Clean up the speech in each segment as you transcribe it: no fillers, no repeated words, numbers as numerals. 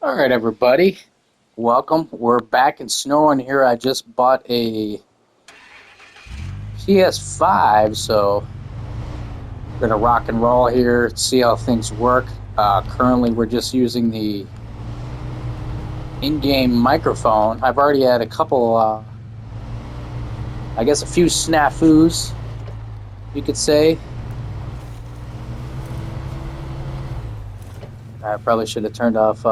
All right, everybody. Welcome. We're back in snow in here. I just bought a Ps5, so we're going to rock and roll here, see how things work. Currently, we're just using the in-game microphone. I've already had a couple, I guess a few snafus, you could say. I probably should have turned off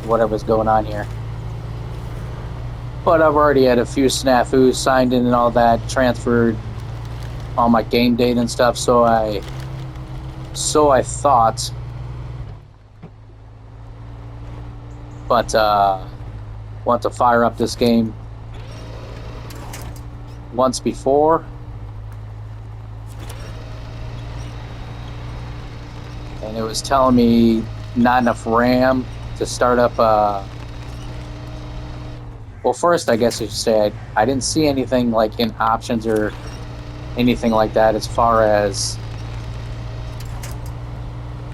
whatever's going on here. But I've already had a few snafus, signed in and all that, transferred all my game data and stuff, so I thought. But want to fire up this game once before. And it was telling me not enough RAM to start up. Well, first, I guess I should say I didn't see anything like in options or anything like that as far as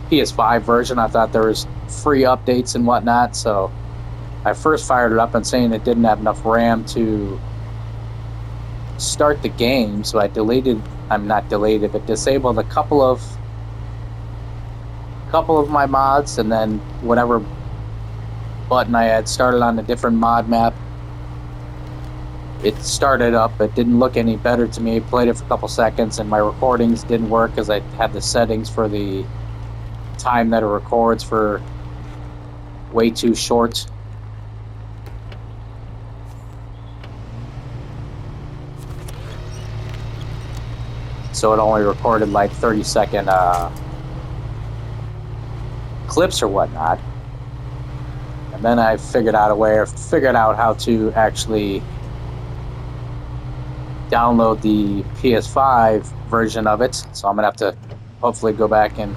PS5 version. I thought there was free updates and whatnot, so I first fired it up and saying it didn't have enough RAM to start the game, so I disabled a couple of my mods, and then whatever button I had started on a different mod map, it started up. It didn't look any better to me. Played it for a couple seconds, and my recordings didn't work because I had the settings for the time that it records for way too short. So it only recorded like 30-second clips or whatnot. And then I figured out how to actually download the PS5 version of it. So I'm gonna have to hopefully go back and,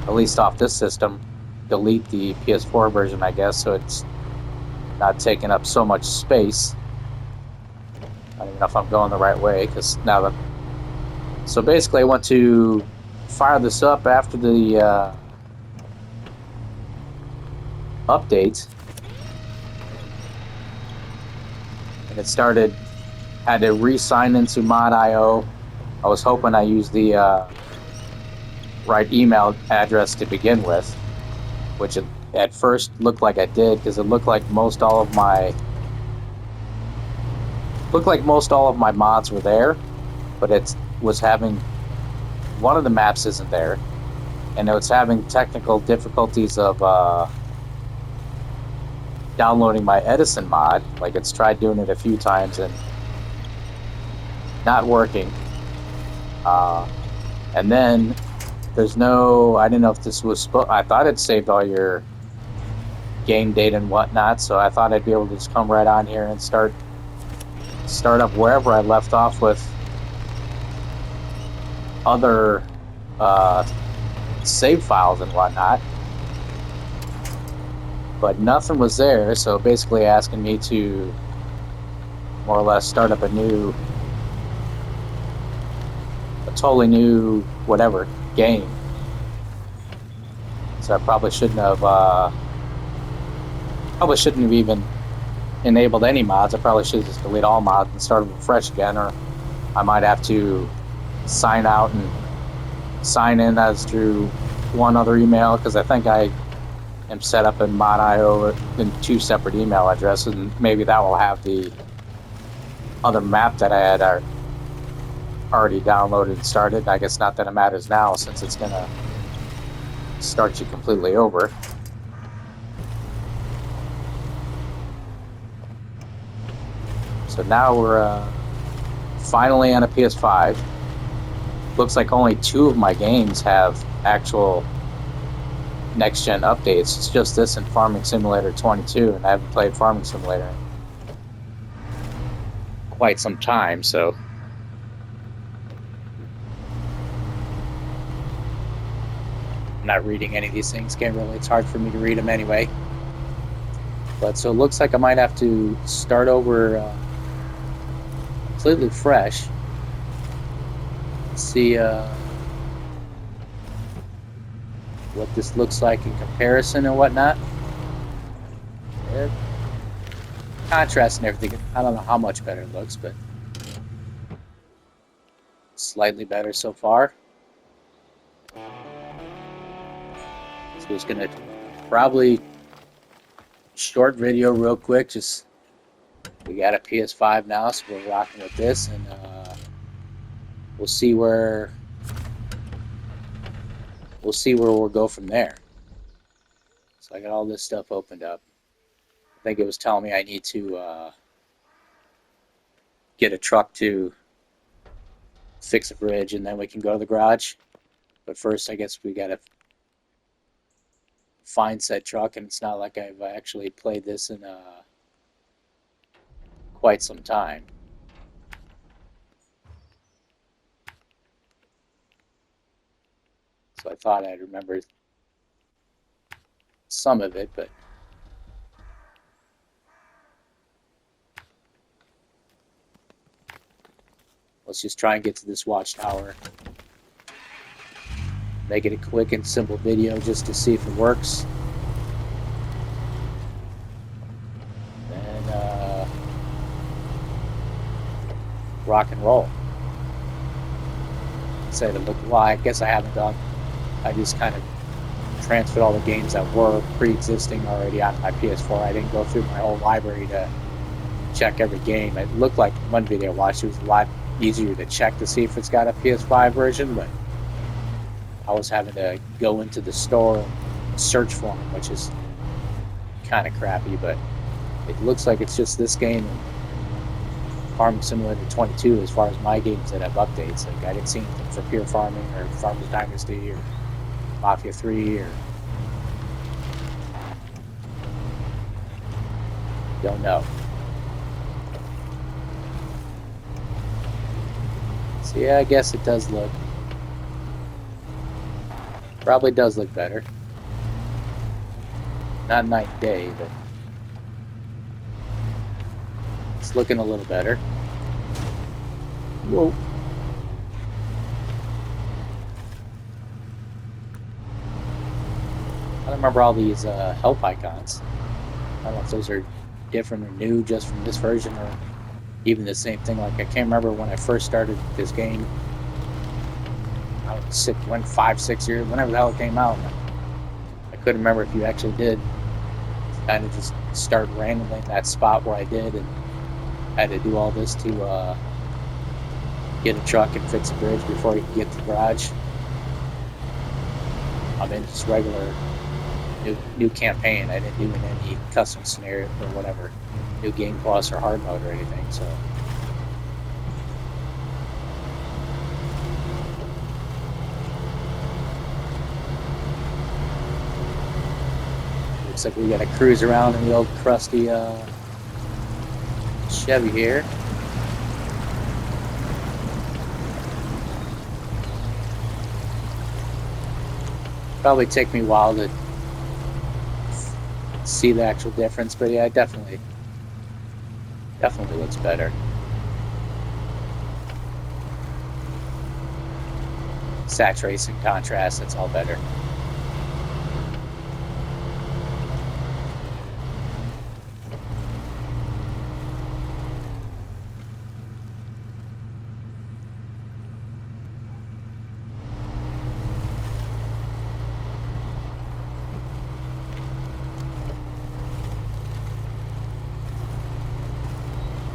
at least off this system, delete the PS4 version, I guess, so it's not taking up so much space. I don't even know if I'm going the right way, because now that... So basically I want to fire this up after the update, and it started. Had to re-sign into mod.io. I was hoping I used the right email address to begin with, which it at first looked like I did, because it looked like most all of my mods were there, but it was having one of the maps isn't there, and it was having technical difficulties of downloading my Edison mod. Like, it's tried doing it a few times and not working. And then there's no... I didn't know if this was... I thought it saved all your game data and whatnot, so I thought I'd be able to just come right on here and start up wherever I left off with other save files and whatnot. But nothing was there, so basically asking me to more or less start up a totally new whatever game. So I probably shouldn't have even enabled any mods. I probably should just delete all mods and start them fresh again, or I might have to sign out and sign in as through one other email, because I think I am set up in mod.io in two separate email addresses, and maybe that will have the other map that I had already downloaded and started. I guess not that it matters now, since it's gonna start you completely over. So now we're finally on a PS5. Looks like only 2 of my games have actual next-gen updates. It's just this and Farming Simulator 22, and I haven't played Farming Simulator in quite some time, so... I'm not reading any of these things, can't really... It's hard for me to read them anyway. But so it looks like I might have to start over completely fresh. See what this looks like in comparison and whatnot. Contrast and everything, I don't know how much better it looks, but slightly better so far. So it's gonna probably short video real quick. Just we got a PS5 now, so we're rocking with this, and we'll see where we'll go from there. So I got all this stuff opened up. I think it was telling me I need to get a truck to fix a bridge, and then we can go to the garage. But first, I guess we gotta find said truck, and it's not like I've actually played this in quite some time. So I thought I'd remember some of it, but let's just try and get to this watchtower. Make it a quick and simple video just to see if it works. And rock and roll. Say to look, well, I guess I haven't done. I just kind of transferred all the games that were pre-existing already on my PS4. I didn't go through my whole library to check every game. It looked like one video I watched, it was a lot easier to check to see if it's got a PS5 version, but I was having to go into the store and search for them, which is kind of crappy, but it looks like it's just this game and Farming Simulator 22 as far as my games that have updates. Like I didn't see anything for Pure Farming or Farmers Dynasty or Mafia 3 or don't know. So yeah, I guess it does look, probably does look better. Not night and day, but it's looking a little better. Whoa. I don't remember all these help icons. I don't know if those are different or new just from this version or even the same thing. Like I can't remember when I first started this game. I was went 5, 6 years, whenever the hell it came out. I couldn't remember if you actually did kind of just start randomly in that spot where I did, and had to do all this to get a truck and fix a bridge before you could get to the garage. I'm in just regular new campaign. I didn't do any custom scenario or whatever, new game plus or hard mode or anything. So looks like we got to cruise around in the old crusty Chevy here. Probably take me a while to see the actual difference, but yeah, it definitely looks better. Saturation, contrast, it's all better.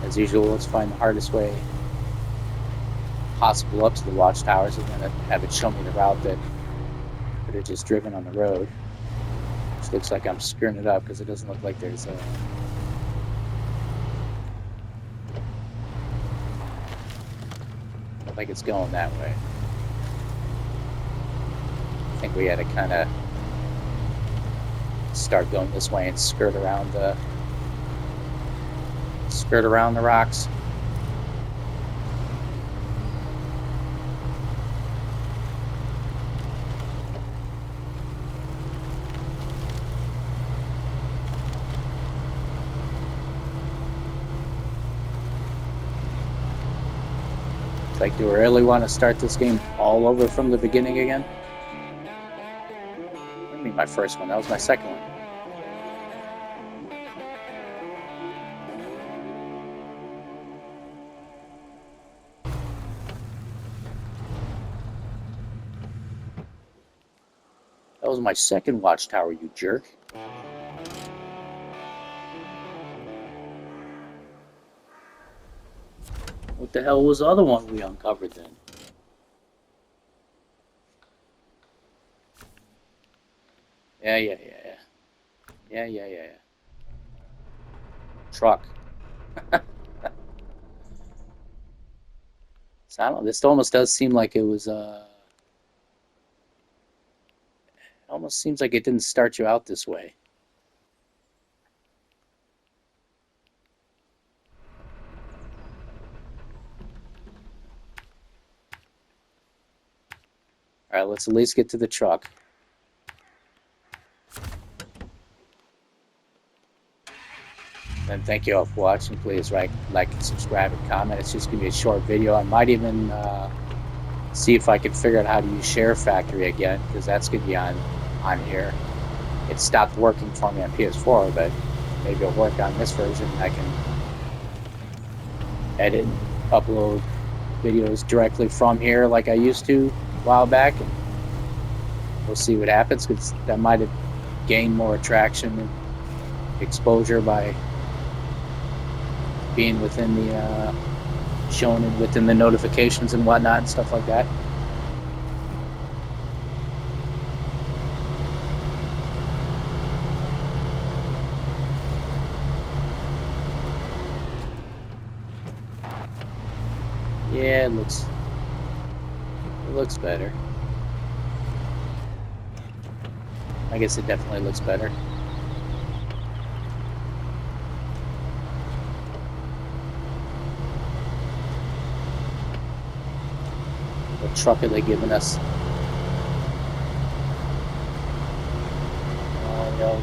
As usual, let's find the hardest way possible up to the watchtowers. I'm going to have it show me the route that could have just driven on the road. Which looks like I'm screwing it up because it doesn't look like there's a... I don't think it's going that way. I think we had to kind of start going this way and skirt around the rocks. It's like, do we really want to start this game all over from the beginning again? I mean, my first one. That was my second one. That was my second watchtower, you jerk. What the hell was the other one we uncovered then? Yeah. Yeah. Truck. So I don't know. This almost does seem like it was, it almost seems like it didn't start you out this way. All right, let's at least get to the truck. And thank you all for watching. Please like, and subscribe, and comment. It's just going to be a short video. I might even see if I can figure out how to use Share Factory again, because that's going to be on here. It stopped working for me on PS4, but maybe it'll work on this version. I can edit and upload videos directly from here like I used to a while back, and we'll see what happens, because that might have gained more attraction and exposure by being within the shown within the notifications and whatnot and stuff like that. Yeah, it looks better. I guess it definitely looks better. What truck are they giving us? Oh no.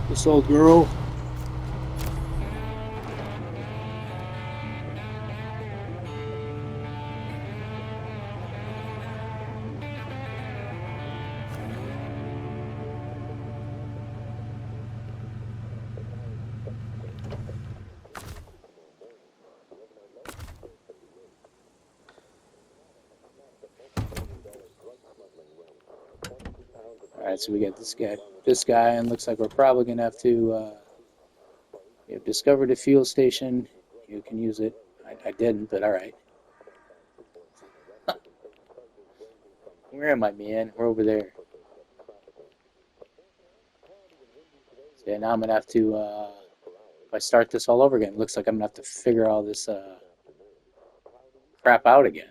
This old girl. Alright, so we got this guy, and looks like we're probably gonna have to you have discovered a fuel station. You can use it. I didn't, but alright. Where am I, man? We're over there. So yeah, now I'm gonna have to if I start this all over again, it looks like I'm gonna have to figure all this crap out again.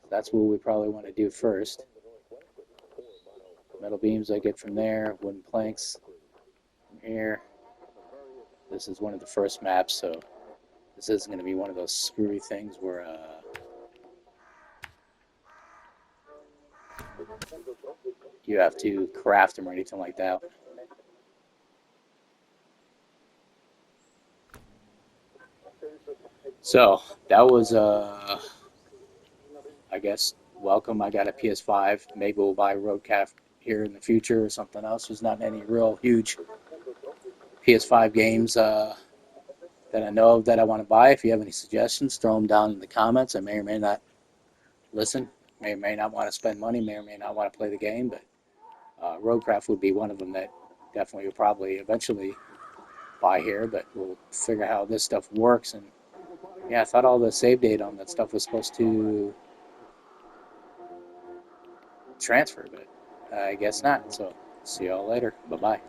That's what we probably want to do first. Metal beams I get from there, wooden planks from here. This is one of the first maps, so this isn't going to be one of those screwy things where you have to craft them or anything like that. So that was, I guess, welcome. I got a PS5. Maybe we'll buy Roadcraft here in the future or something else. There's not any real huge PS5 games that I know of that I want to buy. If you have any suggestions, throw them down in the comments. I may or may not listen. May or may not want to spend money. May or may not want to play the game. But Roadcraft would be one of them that definitely will probably eventually buy here. But we'll figure out how this stuff works. And yeah, I thought all the save data on that stuff was supposed to transfer, but I guess not. So see y'all later. Bye-bye.